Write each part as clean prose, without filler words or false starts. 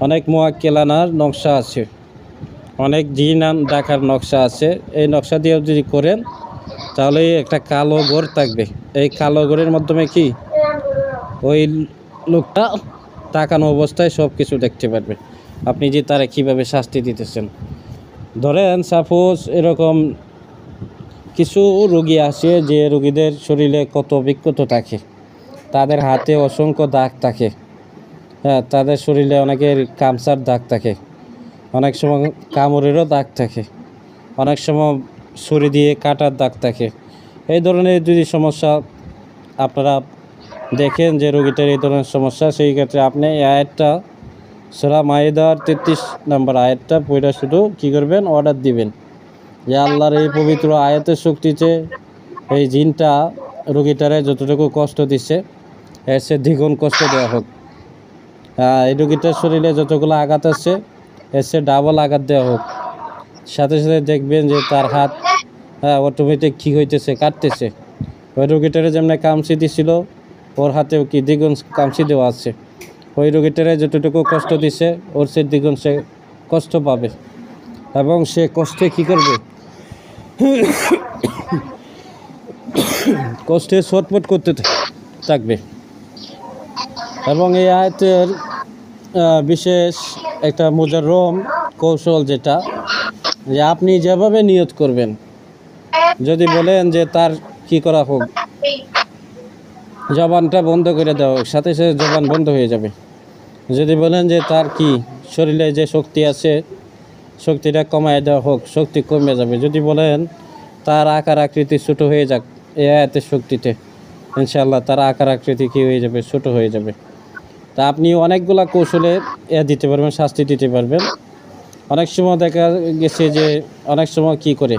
অনেক মোয়াক্কেলানার নকশা আছে, অনেক জিন ডাকার নকশা আছে। এই নকশা দিয়ে যদি করেন তাহলে একটা কালো ঘর থাকবে। এই কালো ঘরের মাধ্যমে কি ওই লোকটা তাকানো অবস্থায় সব কিছু দেখতে পারবে আপনি যে তারা কীভাবে শাস্তি দিতেছেন। ধরেন সাপোজ এরকম কিছু রোগী আসে যে রোগীদের শরীরে কত বিক্ষত থাকে, তাদের হাতে অসংখ্য দাগ থাকে, হ্যাঁ, তাদের শরীরে অনেকের কামসার দাগ থাকে, অনেক সময় কামড়েরও দাগ থাকে, অনেক সময় ছুরি দিয়ে কাটার দাগ থাকে। এই ধরনের যদি সমস্যা আপনারা দেখেন যে রোগীটার এই ধরনের সমস্যা, সেই ক্ষেত্রে আপনি এই আয়াতটা সূরা মাইদার 33 নম্বর আয়াতটা পড়ে শুধু কী করবেন, অর্ডার দিবেন যে আল্লাহর এই পবিত্র আয়াতের শক্তিতে এই জিনটা রোগীটারে যতটুকু কষ্ট দিচ্ছে এর সে দ্বিগুণ কষ্ট দেওয়া হোক। এই রোগীটার শরীরে যতগুলো আঘাত আছে এর সে ডাবল আঘাত দেওয়া হোক। সাথে সাথে দেখবেন যে তার হাত অটোমেটিক কী হইতেছে, কাটতেছে। ওই রোগীটারে যেমন কামচি দিছিল ওর হাতেও কি দ্বিগুণ কামচি দেওয়া আছে। ওই রোগীটারে যতটুকু কষ্ট দিছে ওর সে দ্বিগুণ সে কষ্ট পাবে, এবং সে কষ্টে কী করবে, কষ্টে ছটফট করতে থাকবে। এবং এই আয়াতের বিশেষ একটা মুজাররম কৌশল যেটা, যে আপনি যেভাবে নিয়ত করবেন, যদি বলেন যে তার কি করা হোক, জবানটা বন্ধ করে দেওয়া হোক, সাথে সাথে জবান বন্ধ হয়ে যাবে। যদি বলেন যে তার কি শরীরে যে শক্তি আছে শক্তিটা কমায় দেওয়া হোক, শক্তি কমে যাবে। যদি বলেন তার আকার আকৃতি ছোটো হয়ে যাক, এই আয়াতের শক্তিতে ইনশাআল্লাহ তার আকার আকৃতি কী হয়ে যাবে, ছোটো হয়ে যাবে। তা আপনি অনেকগুলা কৌশলে দিতে পারবেন, শাস্তি দিতে পারবেন। অনেক সময় দেখা গেছে যে অনেক সময় কি করে,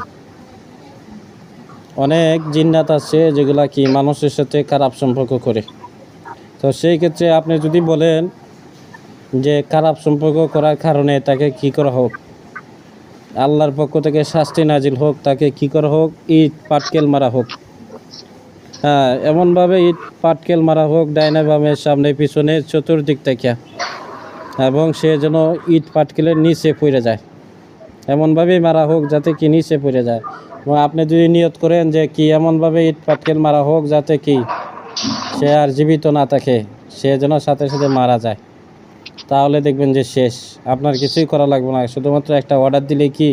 অনেক জিন্নাত আছে যেগুলা কি মানুষের সাথে খারাপ সম্পর্ক করে। তো সেই ক্ষেত্রে আপনি যদি বলেন যে খারাপ সম্পর্ক করার কারণে তাকে কি করা হোক, আল্লাহর পক্ষ থেকে শাস্তি নাজিল হোক, তাকে কি করা হোক, ইট পাটকেল মারা হোক। হ্যাঁ, এমনভাবে ইট পাটকেল মারা হোক ডাইনে বামে সামনে পিছনে চতুর্দিক থেকে, এবং সে যেন ইট পাটকেলের নিচে পড়ে যায়, এমনভাবেই মারা হোক যাতে কি নিচে পড়ে যায়। এবং আপনি যদি নিয়ত করেন যে কি এমনভাবে ইট পাটকেল মারা হোক যাতে কি সে আর জীবিত না থাকে, সে যেন সাথে সাথে মারা যায়, তাহলে দেখবেন যে শেষ, আপনার কিছুই করা লাগবে না। শুধুমাত্র একটা অর্ডার দিলে কি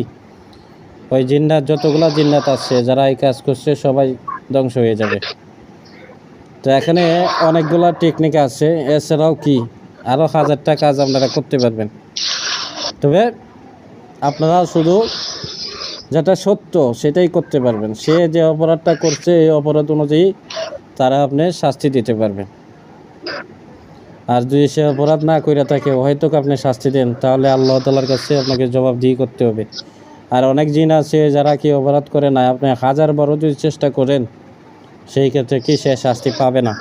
ওই জিন্নাত, যতগুলো জিন্নাত আছে যারা এই কাজ করছে সবাই ধ্বংস হয়ে যাবে। তো এখানে অনেকগুলো টেকনিক আছে, এছাড়াও কি আরও 1000টা কাজ আপনারা করতে পারবেন। তবে আপনারা শুধু যেটা সত্য সেটাই করতে পারবেন। সে যে অপরাধটা করছে এই অপরাধ অনুযায়ী তারা আপনি শাস্তি দিতে পারবেন। আর যদি সে অপরাধ না করে থাকে, হয়তো আপনি শাস্তি দেন, তাহলে আল্লাহ তাআলার কাছে আপনাকে জবাবদিহি করতে হবে। আর অনেক জিন আছে যারা কি অপরাধ করে না, আপনি 1000 বারও যদি চেষ্টা করেন সেই ক্ষেত্রে কি সে শাস্তি পাবে না।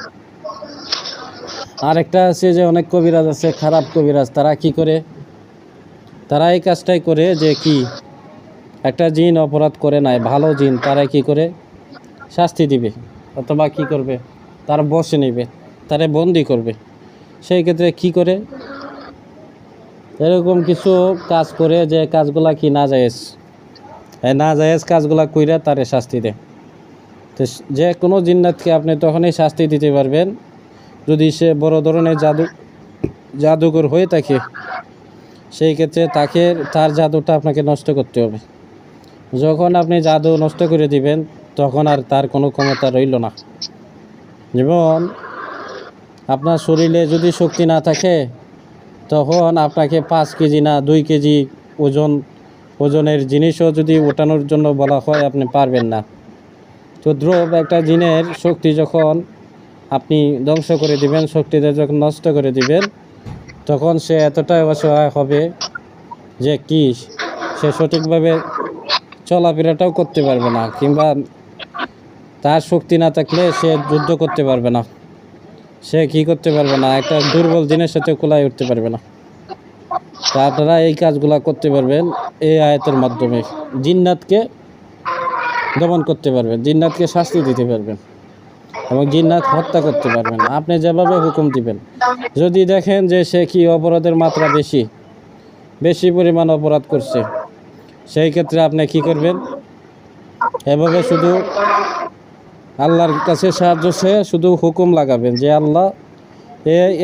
আরেকটা আছে যে অনেক কবিরাজ আছে, খারাপ কবিরাজ, তারা কি করে, তারা এই কাজটাই করে যে কি একটা জিন অপরাধ করে নাই, ভালো জিন, তারা কি করে শাস্তি দিবে, অথবা কি করবে, তারা বসে নেবে, তারা বন্দি করবে। সেই ক্ষেত্রে কি করে, এরকম কিছু কাজ করে যে কাজগুলা কি না জায়েজ, না জায়েজ কাজগুলা কইরা তারে শাস্তি দেয়। তো যে কোনো জিন্নাতকে আপনি তখনই শাস্তি দিতে পারবেন যদি সে বড় ধরনের জাদুঘর হয়ে থাকে। সেই ক্ষেত্রে তার জাদুটা আপনাকে নষ্ট করতে হবে। যখন আপনি জাদু নষ্ট করে দিবেন তখন আর তার কোনো ক্ষমতা রইল না। যেমন আপনার শরীরে যদি শক্তি না থাকে তখন আপনাকে 5 কেজি না 2 কেজি ওজনের জিনিসও যদি ওঠানোর জন্য বলা হয় আপনি পারবেন না। তো দ্রব একটা জিনের শক্তি যখন আপনি ধ্বংস করে দিবেন, শক্তিটা যখন নষ্ট করে দিবেন, তখন সে এতটাই অসহায় হবে যে কি সে সঠিকভাবে চলাফেরাটাও করতে পারবে না, কিংবা তার শক্তি না থাকলে সে যুদ্ধ করতে পারবে না, সে কি করতে পারবে না, একটা দুর্বল জিনের সাথে কোলায় উঠতে পারবে না। তা আপনারা এই কাজগুলো করতে পারবেন এই আয়াতের মাধ্যমে, জিন্নাতকে দমন করতে পারবেন, জিন্নাতকে শাস্তি দিতে পারবেন। এবং জিন্নাত হত্যা করতে পারবেন না। আপনি যেভাবে হুকুম দিবেন, যদি দেখেন যে সে কি অপরাধের মাত্রা বেশি পরিমাণ অপরাধ করছে, সেই ক্ষেত্রে আপনি কি করবেন, এভাবে শুধু আল্লাহর কাছে সাহায্য চেয়ে শুধু হুকুম লাগাবেন যে আল্লাহ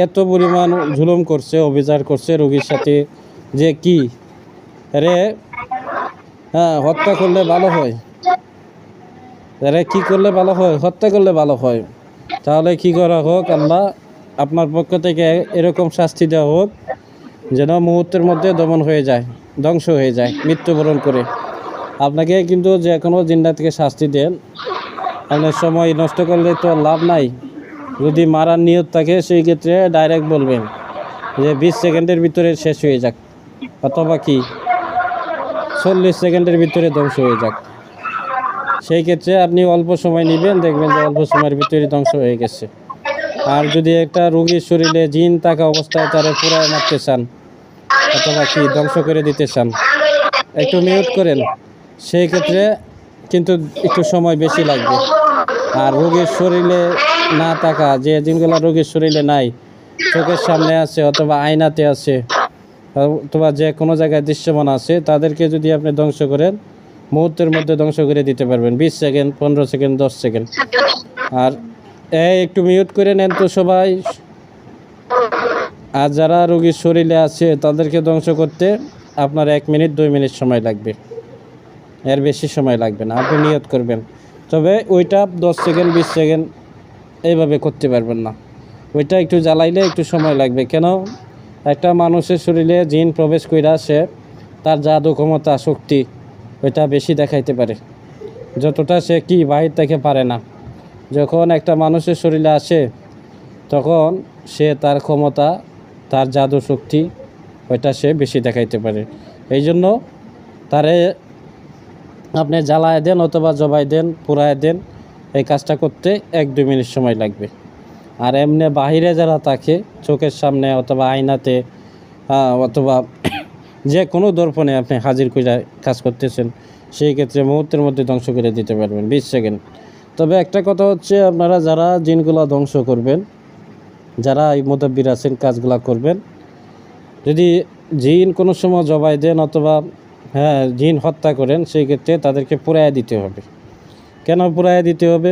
এত পরিমাণ জুলুম করছে, অবিচার করছে রোগীর সাথে, যে কি রে হত্যা করলে ভালো হয়, রে কি করলে ভালো হয়, হত্যা করলে ভালো হয়। তাহলে কি করা হোক, আল্লাহ আপনার পক্ষ থেকে এরকম শাস্তি দেওয়া হোক যেন মুহূর্তের মধ্যে দমন হয়ে যায়, ধ্বংস হয়ে যায়, মৃত্যুবরণ করে। আপনাকে কিন্তু যে কোনো জিন্নাত থেকে শাস্তি দেন, আপনার সময় নষ্ট করলে তো লাভ নাই। যদি মারার নিয়ত থাকে সেই ক্ষেত্রে ডাইরেক্ট বলবেন যে 20 সেকেন্ডের ভিতরে শেষ হয়ে যাক, অথবা কি 40 সেকেন্ডের ভিতরে ধ্বংস হয়ে যাক। সেই ক্ষেত্রে আপনি অল্প সময় নেবেন, দেখবেন যে অল্প সময়ের ভিতরে ধ্বংস হয়ে গেছে। আর যদি একটা রোগীর শরীরে জিন থাকা অবস্থায় তারা পুরায় মারতে চান, অথবা কি ধ্বংস করে দিতে চান, একটু মিউট করেন, সেই ক্ষেত্রে কিন্তু একটু সময় বেশি লাগবে। আর রোগীর শরীরে না থাকা, যে জিনগুলো রোগীর শরীরে নাই, চোখের সামনে আছে অথবা আয়নাতে আছে অথবা যে কোনো জায়গায় দৃশ্যমান আছে, তাদেরকে যদি আপনি ধ্বংস করেন, মুহূর্তের মধ্যে ধ্বংস করে দিতে পারবেন, 20 সেকেন্ড, 15 সেকেন্ড, 10 সেকেন্ড। আর একটু মিউট করে নেন তো সবাই। আর যারা রোগীর শরীরে আছে তাদেরকে ধ্বংস করতে আপনার 1 মিনিট 2 মিনিট সময় লাগবে, এর বেশি সময় লাগবে না। আপনি নিয়ত করবেন, তবে ওইটা 10 সেকেন্ড 20 সেকেন্ড এইভাবে করতে পারবেন না। ওইটা একটু জ্বালাইলে একটু সময় লাগবে। কেন, একটা মানুষের শরীরে জিন প্রবেশ করে আসে, তার জাদু ক্ষমতা শক্তি ওইটা বেশি দেখাইতে পারে, যতটা সে কি বাহির থেকে পারে না। যখন একটা মানুষের শরীরে আসে, তখন সে তার ক্ষমতা, তার জাদু শক্তি ওইটা সে বেশি দেখাইতে পারে। এই জন্য তারে আপনি জ্বালায় দেন অথবা জবাই দেন, পুরায় দেন, এই কাজটা করতে 1-2 মিনিট সময় লাগবে। আর এমনি বাহিরে যারা থাকে, চোখের সামনে অথবা আয়নাতে অথবা যে কোনো দর্পণে আপনি হাজির করে কাজ করতেছেন, সেই ক্ষেত্রে মুহূর্তের মধ্যে ধ্বংস করে দিতে পারবেন, 20 সেকেন্ড। তবে একটা কথা হচ্ছে, আপনারা যারা জিনগুলো ধ্বংস করবেন, যারা এই মুদাব্বির আছেন কাজগুলো করবেন, যদি জিন কোনো সময় জবাই দেন অথবা জিন হত্যা করেন, সেই ক্ষেত্রে তাদেরকে পুরাইয়া দিতে হবে। কেন পুরাইয়া দিতে হবে?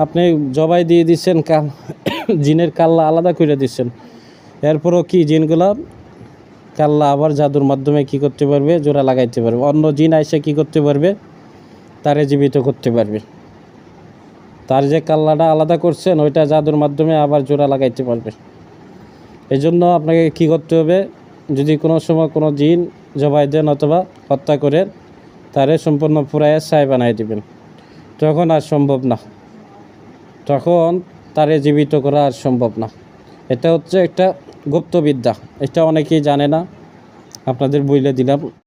আপনি জবাই দিয়ে দিচ্ছেন, জিনের কাল্লা আলাদা করে দিচ্ছেন, এরপরও কি জিনগুলা কাল্লা আবার জাদুর মাধ্যমে কি করতে পারবে, জোড়া লাগাইতে পারবে, অন্য জিন আইসে কি করতে পারবে, তারে জীবিত করতে পারবে। তার যে কাল্লাটা আলাদা করছেন, ওইটা জাদুর মাধ্যমে আবার জোড়া লাগাইতে পারবে। এই জন্য আপনাকে কি করতে হবে, যদি কোনো সময় কোনো জিন জবাই দেন অথবা হত্যা করেন, তারে সম্পূর্ণ পুরাইয়া ছাই বানাই দিবেন। তখন আর সম্ভব না, তখন তারে জীবিত করা আর সম্ভব না। এটা হচ্ছে একটা গুপ্তবিদ্যা, এটা অনেকেই জানে না, আপনাদের বলে দিলাম।